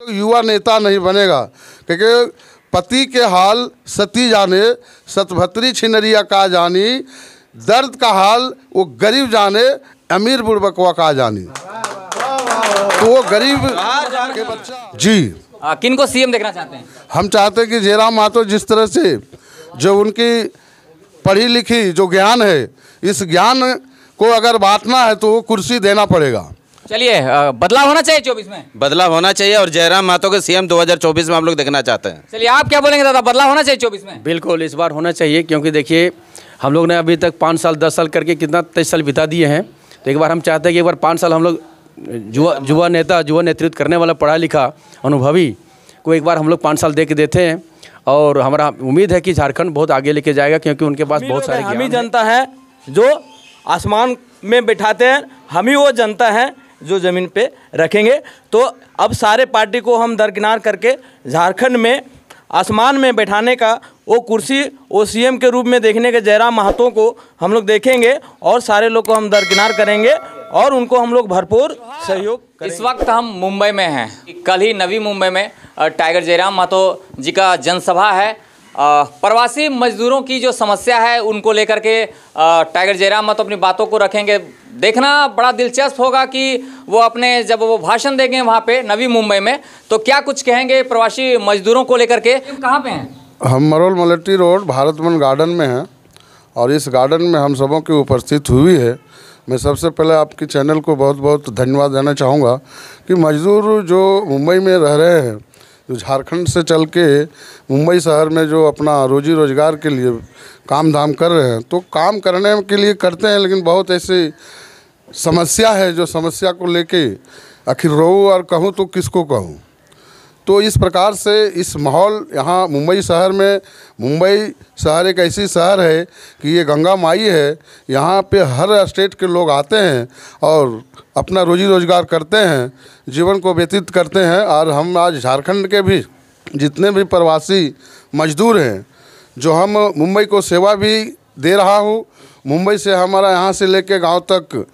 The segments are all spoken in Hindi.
युवा नेता नहीं बनेगा, क्योंकि पति के हाल सती जाने, सतभत्री छिनरिया का जानी, दर्द का हाल वो गरीब जाने, अमीर बुड़बकवा का जानी। तो वो गरीब के बच्चा जी किन को सीएम देखना चाहते हैं? हम चाहते हैं कि जयराम महतो जिस तरह से जो उनकी पढ़ी लिखी जो ज्ञान है, इस ज्ञान को अगर बांटना है तो वो कुर्सी देना पड़ेगा। चलिए, बदलाव होना चाहिए 24 में। बदलाव होना चाहिए और जयराम महतो के सीएम 2024 में हम लोग देखना चाहते हैं। चलिए, आप क्या बोलेंगे दादा, बदलाव होना चाहिए 24 में? बिल्कुल, इस बार होना चाहिए, क्योंकि देखिए हम लोग ने अभी तक 5 साल 10 साल करके कितना 23 साल बिता दिए हैं। तो एक बार हम चाहते हैं कि एक बार 5 साल हम लोग युवा नेता, युवा नेतृत्व करने वाला, पढ़ा लिखा, अनुभवी को एक बार हम लोग 5 साल दे के देते हैं। और हमारा उम्मीद है कि झारखंड बहुत आगे लेके जाएगा, क्योंकि उनके पास बहुत सारे हम ही जनता है जो आसमान में बैठाते हैं, हम ही वो जनता है जो ज़मीन पे रखेंगे। तो अब सारे पार्टी को हम दरकिनार करके झारखंड में आसमान में बैठाने का वो कुर्सी, वो सीएम के रूप में देखने के जयराम महतो को हम लोग देखेंगे और सारे लोग को हम दरकिनार करेंगे और उनको हम लोग भरपूर सहयोग करेंगे। इस वक्त हम मुंबई में हैं। कल ही नवी मुंबई में टाइगर जयराम महतो जी का जनसभा है। प्रवासी मजदूरों की जो समस्या है उनको लेकर के टाइगर जयराम महतो अपनी बातों को रखेंगे। देखना बड़ा दिलचस्प होगा कि वो अपने जब वो भाषण देंगे वहाँ पे नवी मुंबई में, तो क्या कुछ कहेंगे प्रवासी मजदूरों को लेकर के। कहाँ पे हैं हम? मरोल मलेट्टी रोड भारत वन गार्डन में हैं और इस गार्डन में हम सबों की उपस्थित हुई है। मैं सबसे पहले आपके चैनल को बहुत बहुत धन्यवाद देना चाहूँगा कि मजदूर जो मुंबई में रह रहे हैं, जो झारखंड से चल के मुंबई शहर में जो अपना रोजी रोजगार के लिए काम धाम कर रहे हैं, तो काम करने के लिए करते हैं, लेकिन बहुत ऐसी समस्या है जो समस्या को लेके आखिर रोऊँ और कहूँ तो किसको कहूँ। तो इस प्रकार से इस माहौल यहाँ मुंबई शहर में, मुंबई शहर एक ऐसी शहर है कि ये गंगा माई है। यहाँ पे हर स्टेट के लोग आते हैं और अपना रोजी रोजगार करते हैं, जीवन को व्यतीत करते हैं। और हम आज झारखंड के भी जितने भी प्रवासी मजदूर हैं, जो हम मुंबई को सेवा भी दे रहा हूँ, मुंबई से हमारा यहाँ से लेके गांव तक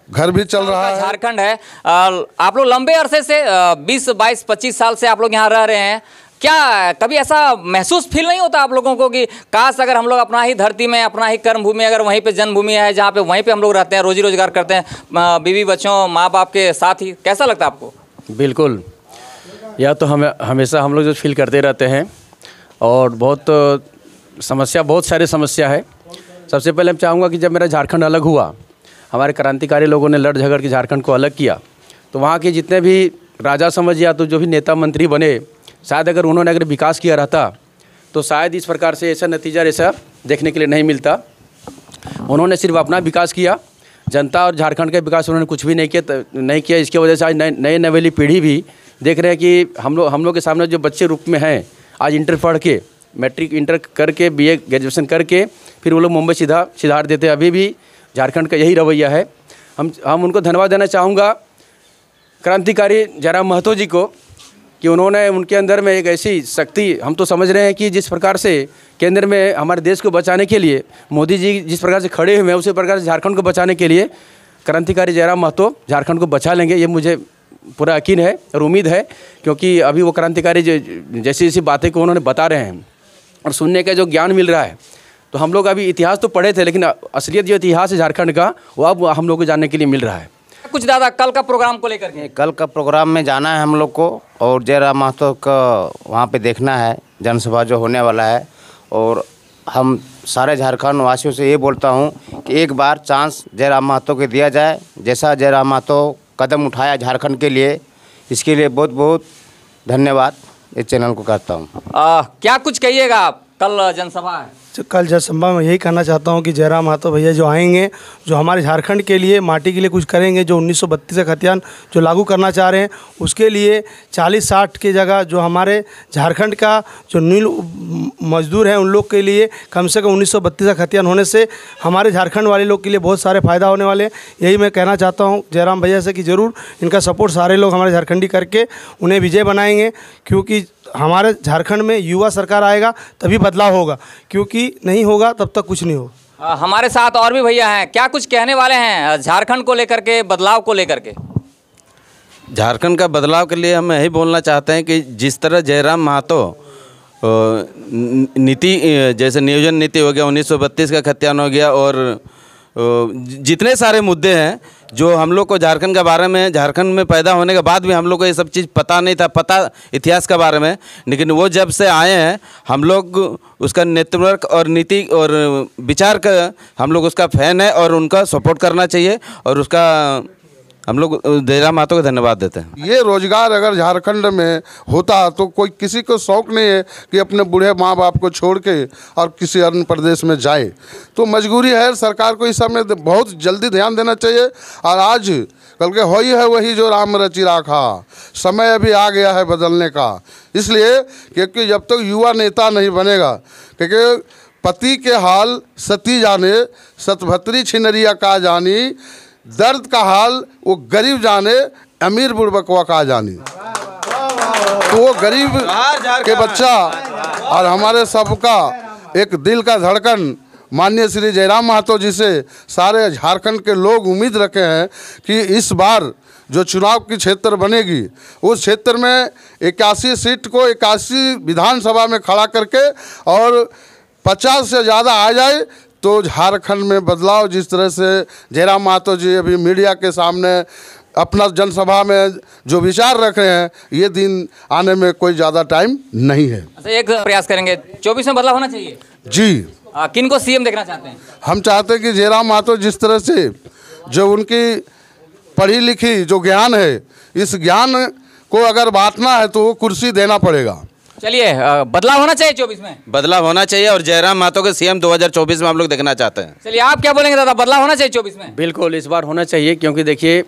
घर भी चल रहा है। झारखंड है, आप लोग लंबे अरसे से 20, 22, 25 साल से आप लोग यहाँ रह रहे हैं। क्या कभी ऐसा महसूस फील नहीं होता आप लोगों को कि काश अगर हम लोग अपना ही धरती में, अपना ही कर्म भूमि, अगर वहीं पे जन्मभूमि है, जहाँ पे वहीं पे हम लोग रहते हैं, रोजी रोजगार करते हैं, बीवी बच्चों माँ बाप के साथ ही, कैसा लगता है आपको? बिल्कुल, या तो हमेशा हम लोग जो फील करते रहते हैं और बहुत समस्या, बहुत सारी समस्या है। सबसे पहले मैं चाहूँगा कि जब मेरा झारखंड अलग हुआ, हमारे क्रांतिकारी लोगों ने लड़ झगड़ के झारखंड को अलग किया, तो वहाँ के जितने भी राजा समझ या तो जो भी नेता मंत्री बने, शायद अगर उन्होंने विकास किया रहता तो शायद इस प्रकार से ऐसा नतीजा ऐसा देखने के लिए नहीं मिलता। उन्होंने सिर्फ अपना विकास किया, जनता और झारखंड का विकास उन्होंने कुछ भी नहीं किया। इसकी वजह से आज नए नवेली पीढ़ी भी देख रहे हैं कि हम लोग के सामने जो बच्चे रूप में हैं, आज इंटर पढ़ के, मैट्रिक इंटर करके, BA ग्रेजुएशन करके फिर वो लोग मुंबई सिधार देते हैं। अभी भी झारखंड का यही रवैया है। हम उनको धन्यवाद देना चाहूँगा क्रांतिकारी जयराम महतो जी को कि उन्होंने उनके अंदर में एक ऐसी शक्ति, हम तो समझ रहे हैं कि जिस प्रकार से केंद्र में हमारे देश को बचाने के लिए मोदी जी जिस प्रकार से खड़े हुए हैं, उसी प्रकार से झारखंड को बचाने के लिए क्रांतिकारी जयराम महतो झारखंड को बचा लेंगे, ये मुझे पूरा यकीन है और उम्मीद है। क्योंकि अभी वो क्रांतिकारी जैसी जैसी बातें को उन्होंने बता रहे हैं और सुनने का जो ज्ञान मिल रहा है, तो हम लोग अभी इतिहास तो पढ़े थे, लेकिन असलियत जो इतिहास है झारखंड का, वो अब हम लोग को जानने के लिए मिल रहा है। कुछ दादा कल का प्रोग्राम को लेकर के? कल का प्रोग्राम में जाना है हम लोग को और जयराम महतो का वहाँ पे देखना है, जनसभा जो होने वाला है। और हम सारे झारखंड वासियों से ये बोलता हूँ कि एक बार चांस जयराम महतो को दिया जाए। जैसा जयराम महतो कदम उठाया झारखंड के लिए, इसके लिए बहुत बहुत धन्यवाद इस चैनल को करता हूँ। क्या कुछ कहिएगा आप? कल जनसभा है। कल जनसभा में यही कहना चाहता हूँ कि जयराम महतो भैया जो आएंगे, जो हमारे झारखंड के लिए, माटी के लिए कुछ करेंगे, जो 1932 का खतियान जो लागू करना चाह रहे हैं, उसके लिए 40-60 की जगह जो हमारे झारखंड का जो नील मजदूर हैं उन लोग के लिए कम से कम 1932 का खतियान होने से हमारे झारखंड वाले लोग के लिए बहुत सारे फ़ायदा होने वाले हैं। यही मैं कहना चाहता हूँ जयराम भैया से कि ज़रूर इनका सपोर्ट सारे लोग हमारे झारखंडी करके उन्हें विजय बनाएंगे, क्योंकि हमारे झारखंड में युवा सरकार आएगा तभी बदलाव होगा, क्योंकि नहीं होगा तब तक कुछ नहीं होगा। हमारे साथ और भी भैया हैं, क्या कुछ कहने वाले हैं झारखंड को लेकर के, बदलाव को लेकर के? झारखंड का बदलाव के लिए हम यही बोलना चाहते हैं कि जिस तरह जयराम महतो नीति, जैसे नियोजन नीति हो गया, 1932 का खतियान हो गया, और जितने सारे मुद्दे हैं जो हम लोग को झारखंड के बारे में, झारखंड में पैदा होने के बाद भी हम लोग को ये सब चीज़ पता नहीं था, पता इतिहास के बारे में, लेकिन वो जब से आए हैं हम लोग उसका नेतृत्व और नीति और विचार का हम लोग उसका फ़ैन है और उनका सपोर्ट करना चाहिए, और उसका हम लोग जयराम महतो को धन्यवाद देते हैं। ये रोजगार अगर झारखंड में होता तो कोई किसी को शौक नहीं है कि अपने बूढ़े माँ बाप को छोड़ के और किसी अन्य प्रदेश में जाए, तो मजबूरी है। सरकार को इस समय बहुत जल्दी ध्यान देना चाहिए। और आज कल के होई है वही जो राम रचि राखा, समय अभी आ गया है बदलने का। इसलिए क्योंकि जब तक युवा नेता नहीं बनेगा, क्योंकि पति के हाल सती जाने, सतभत्री छिनरिया का जानी, दर्द का हाल वो गरीब जाने, अमीर बुड़बकवा का जानी। तो वो गरीब के बच्चा और हमारे सबका एक दिल का धड़कन माननीय श्री जयराम महतो जी से सारे झारखंड के लोग उम्मीद रखे हैं कि इस बार जो चुनाव की क्षेत्र बनेगी उस क्षेत्र में 81 सीट को 81 विधानसभा में खड़ा करके और 50 से ज़्यादा आ जाए तो झारखंड में बदलाव, जिस तरह से जयराम महतो जी अभी मीडिया के सामने अपना जनसभा में जो विचार रख रहे हैं, ये दिन आने में कोई ज़्यादा टाइम नहीं है। अच्छा, एक प्रयास करेंगे, 24 में बदलाव होना चाहिए जी। किन को सीएम देखना चाहते हैं? हम चाहते हैं कि जयराम महतो जिस तरह से जो उनकी पढ़ी लिखी जो ज्ञान है, इस ज्ञान को अगर बांटना है तो वो कुर्सी देना पड़ेगा। चलिए, बदलाव होना चाहिए 24 में, बदलाव होना चाहिए, और जयराम महतो के सीएम 2024 में हम लोग देखना चाहते हैं। चलिए, आप क्या बोलेंगे दादा, बदलाव होना चाहिए 24 में? बिल्कुल इस बार होना चाहिए, क्योंकि देखिए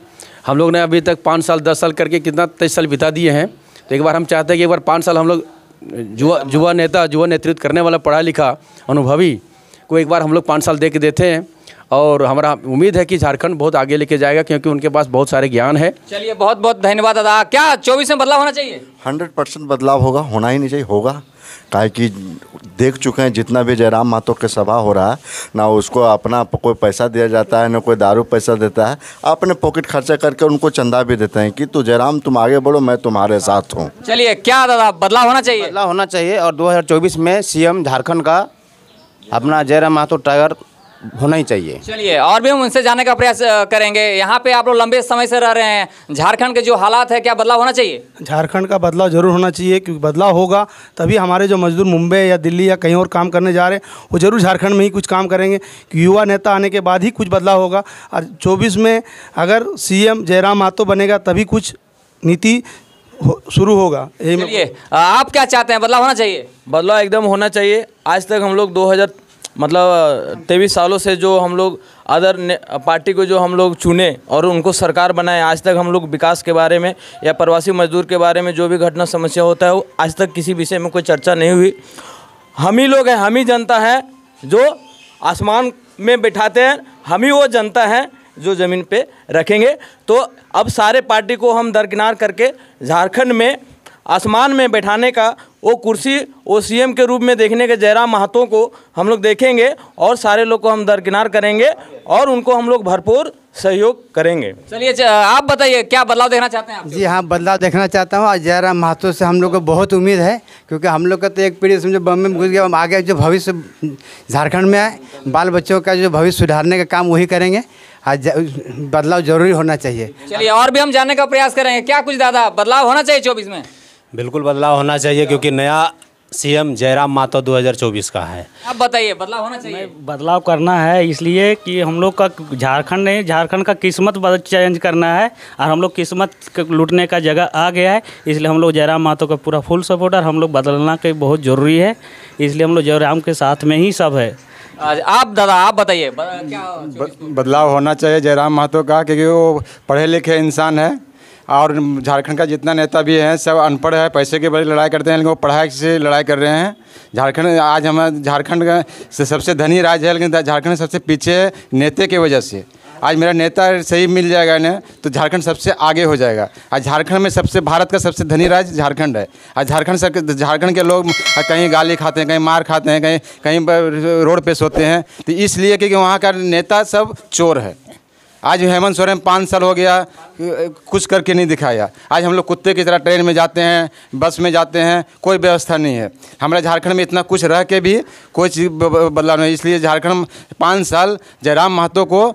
हम लोग ने अभी तक 5 साल 10 साल करके कितना 23 साल बिता दिए हैं। तो एक बार हम चाहते हैं कि एक बार 5 साल हम लोग युवा नेता, युवा नेतृत्व करने वाला, पढ़ा लिखा, अनुभवी को एक बार हम लोग 5 साल दे के देते हैं, और हमारा उम्मीद है कि झारखंड बहुत आगे लेके जाएगा, क्योंकि उनके पास बहुत सारे ज्ञान है। चलिए, बहुत बहुत धन्यवाद दादा। क्या 24 में बदलाव होना चाहिए? 100% बदलाव होगा, होना ही नहीं चाहिए, होगा। काहे कि देख चुके हैं जितना भी जयराम महतो के सभा हो रहा है ना, उसको अपना कोई पैसा दिया जाता है, ना कोई दारू पैसा देता है, अपने पॉकेट खर्चा करके उनको चंदा भी देते हैं कि तू जयराम तुम आगे बढ़ो, मैं तुम्हारे साथ हूँ। चलिए, क्या दादा बदलाव होना चाहिए? बदलाव होना चाहिए, और 2024 में सीएम झारखंड का अपना जयराम महतो टाइगर होना ही चाहिए। चलिए, और भी हम उनसे जानने का प्रयास करेंगे। यहाँ पे आप लोग लंबे समय से रह रहे हैं, झारखंड के जो हालात है, क्या बदलाव होना चाहिए? झारखंड का बदलाव जरूर होना चाहिए, क्योंकि बदलाव होगा तभी हमारे जो मजदूर मुंबई या दिल्ली या कहीं और काम करने जा रहे हैं वो जरूर झारखंड में ही कुछ काम करेंगे, कि युवा नेता आने के बाद ही कुछ बदलाव होगा। और 24 में अगर सीएम जयराम महतो बनेगा तभी कुछ नीति शुरू होगा। चलिए, आप क्या चाहते हैं, बदलाव होना चाहिए? बदलाव एकदम होना चाहिए। आज तक हम लोग 23 सालों से जो हम लोग अदर पार्टी को जो हम लोग चुने और उनको सरकार बनाए, आज तक हम लोग विकास के बारे में या प्रवासी मजदूर के बारे में जो भी घटना समस्या होता है, वो आज तक किसी विषय में कोई चर्चा नहीं हुई। हम ही लोग हैं, हम ही जनता है जो आसमान में बैठाते हैं, हम ही वो जनता है जो ज़मीन पे रखेंगे। तो अब सारे पार्टी को हम दरकिनार करके झारखंड में आसमान में बैठाने का वो कुर्सी, वो सीएम के रूप में देखने के जयराम महतो को हम लोग देखेंगे, और सारे लोग को हम दरकिनार करेंगे और उनको हम लोग भरपूर सहयोग करेंगे। चलिए, आप बताइए, क्या बदलाव देखना चाहते हैं आप? जी हाँ, बदलाव देखना चाहता हूँ। और जयराम महतो से हम लोग को बहुत उम्मीद है, क्योंकि हम लोग का तो एक पीढ़ी समझो बम में घुस गया, हम आगे जो भविष्य झारखंड में है, बाल बच्चों का जो भविष्य सुधारने का काम वही करेंगे। बदलाव जरूरी होना चाहिए। चलिए, और भी हम जानने का प्रयास करेंगे। क्या कुछ दादा बदलाव होना चाहिए 24 में? बिल्कुल बदलाव होना चाहिए, क्योंकि नया सीएम जयराम महतो 2024 का है। आप बताइए, बदलाव होना चाहिए? बदलाव करना है, इसलिए कि हम लोग का झारखंड नहीं, झारखंड का किस्मत चेंज करना है, और हम लोग किस्मत लूटने का जगह आ गया है। इसलिए हम लोग जयराम महतो का पूरा फुल सपोर्टर, हम लोग बदलना के बहुत ज़रूरी है, इसलिए हम लोग जयराम के साथ में ही सब है। आप दादा, आप बताइए, क्या बदलाव होना चाहिए जयराम महतो का, क्योंकि वो पढ़े लिखे इंसान है, और झारखंड का जितना नेता भी हैं सब अनपढ़ है, पैसे के बड़े लड़ाई करते हैं, लेकिन वो पढ़ाई से लड़ाई कर रहे हैं। झारखंड आज हमारा झारखंड का सबसे धनी राज्य है, लेकिन झारखंड सबसे पीछे है नेता की वजह से। आज मेरा नेता सही मिल जाएगा ना तो झारखंड सबसे आगे हो जाएगा। आज झारखंड में सबसे, भारत का सबसे धनी राज्य झारखंड है। आज झारखंड के लोग कहीं गाली खाते हैं, कहीं मार खाते हैं, कहीं रोड पे सोते हैं, तो इसलिए क्योंकि वहाँ का नेता सब चोर है। आज हेमंत सोरेन 5 साल हो गया कुछ करके नहीं दिखाया। आज हम लोग कुत्ते की तरह ट्रेन में जाते हैं, बस में जाते हैं, कोई व्यवस्था नहीं है। हमारे झारखंड में इतना कुछ रह के भी कोई चीज़ बदलाव नहीं। इसलिए झारखंड में 5 साल जयराम महतो को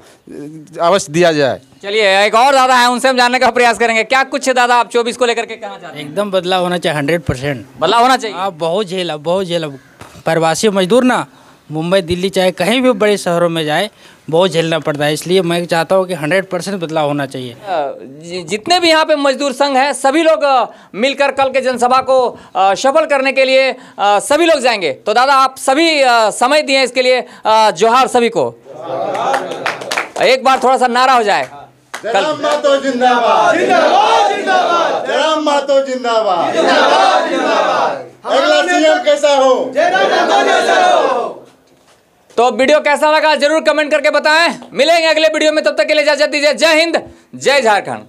अवश्य दिया जाए। चलिए एक और दादा है, उनसे हम जानने का प्रयास करेंगे। क्या कुछ दादा आप 24 को लेकर के कहना चाहते हैं? एकदम बदलाव होना चाहिए, 100% बदलाव होना चाहिए। आप बहुत झेला प्रवासी मजदूर ना मुंबई दिल्ली चाहे कहीं भी बड़े शहरों में जाए बहुत झेलना पड़ता है। इसलिए मैं चाहता हूँ कि 100% बदलाव होना चाहिए। जितने भी यहाँ पे मजदूर संघ हैं सभी लोग मिलकर कल के जनसभा को सफल करने के लिए सभी लोग जाएंगे। तो दादा आप सभी समय दिए इसके लिए जोहार सभी को। एक बार थोड़ा सा नारा हो जाए। जयराम महतो जिंदाबाद, जिंदाबाद, जिंदाबाद, जयराम महतो जिंदाबाद, जिंदाबाद, जिंदाबाद। अगला सीएम कैसा हो? जयराम महतो जैसा हो। तो वीडियो कैसा लगा जरूर कमेंट करके बताएं। मिलेंगे अगले वीडियो में, तब तक के लिए इजाजत दीजिए। जय हिंद, जय झारखंड।